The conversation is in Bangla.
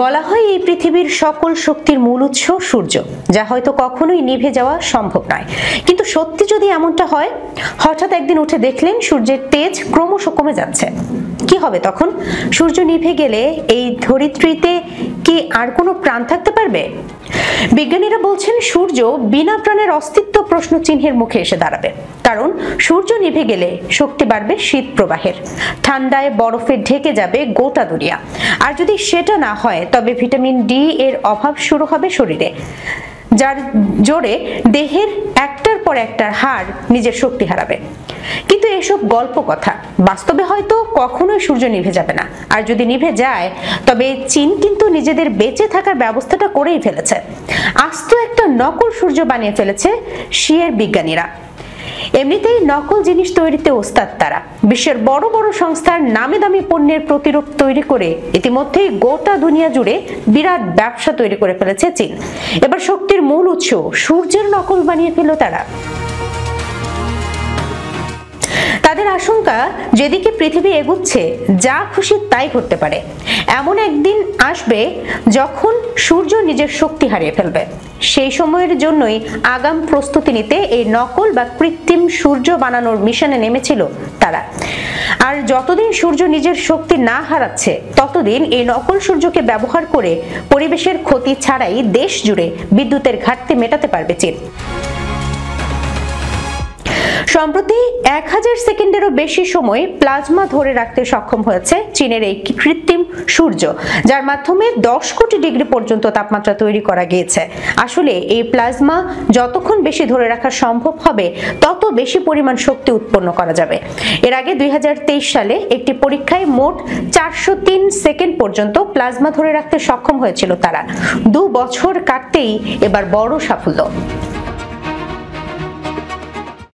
বলা হয় এই পৃথিবীর সকল শক্তির মূল উৎস সূর্য, যা হয়তো কখনোই নিভে যাওয়া সম্ভব নয়। কিন্তু সত্যি যদি এমনটা হয়, হঠাৎ একদিন উঠে দেখলেন সূর্যের তেজ ক্রমশ কমে যাচ্ছে, কি হবে তখন? সূর্য নিভে গেলে এই ধরিত্রীতে কি আর কোনো প্রাণ থাকতে পারবে? বিজ্ঞানীরা বলছেন সূর্য বিনা প্রাণের অস্তিত্ব প্রশ্ন চিহ্নের মুখে এসে দাঁড়াবে। কারণ সূর্য নিভে গেলে শক্তি বাড়বে শীত প্রবাহের, ঠান্ডায় বরফে ঢেকে যাবে গোটা দুনিয়া। আর যদি সেটা না হয়, তবে ভিটামিন ডি এর অভাব শুরু হবে শরীরে, যার জোরে দেহের একটার পর একটার হাড় নিজের শক্তি হারাবে। কিন্তু এসব গল্প কথা, বাস্তবে হয়তো কখনোই সূর্য নিভে যাবে না। আর যদি নিভে যায়, তবে চীন কিন্তু নিজেদের বেঁচে থাকার ব্যবস্থাটা করেই ফেলেছে। আস্ত একটা নকল সূর্য বানিয়ে ফেলেছে শিয়ের বিজ্ঞানীরা। এমনিতেই নকল জিনিস তৈরিতে ওস্তাদ তারা। বিশ্বের বড় বড় সংস্থার নামি দামি পণ্যের প্রতিরূপ তৈরি করে ইতিমধ্যেই গোটা দুনিয়া জুড়ে বিরাট ব্যবসা তৈরি করে ফেলেছে চীন। এবার শক্তির মূল উৎস সূর্যের নকল বানিয়ে ফেলল তারা। তাদের আশঙ্কা, যেদিকে পৃথিবী এগুচ্ছে, যা খুশি তাই করতে পারে। এমন একদিন আসবে যখন সূর্য নিজের শক্তি হারিয়ে ফেলবে। সেই সময়ের জন্যই আগাম প্রস্তুতি নিতে এই নকল বা কৃত্রিম সূর্য বানানোর মিশনে নেমেছিল তারা। আর যতদিন সূর্য নিজের শক্তি না হারাচ্ছে, ততদিন এই নকল সূর্যকে ব্যবহার করে পরিবেশের ক্ষতি ছাড়াই দেশ জুড়ে বিদ্যুতের ঘাটতি মেটাতে পারবে চীন। সম্প্রতি 1000 সেকেন্ডেরও বেশি সময় প্লাজমা ধরে রাখতে সক্ষম হয়েছে চীনের এই কৃত্রিম সূর্য, যার মাধ্যমে 10 কোটি ডিগ্রি পর্যন্ত তাপমাত্রা তৈরি করা গিয়েছে। আসলে এই প্লাজমা যতক্ষণ বেশি ধরে রাখা সম্ভব হবে, তত বেশি পরিমাণ শক্তি উৎপন্ন করা যাবে। এর আগে 2023 সালে একটি পরীক্ষায় মোট 403 সেকেন্ড পর্যন্ত প্লাজমা ধরে রাখতে সক্ষম হয়েছিল তারা। 2 বছর কাটতেই এবার বড় সাফল্য।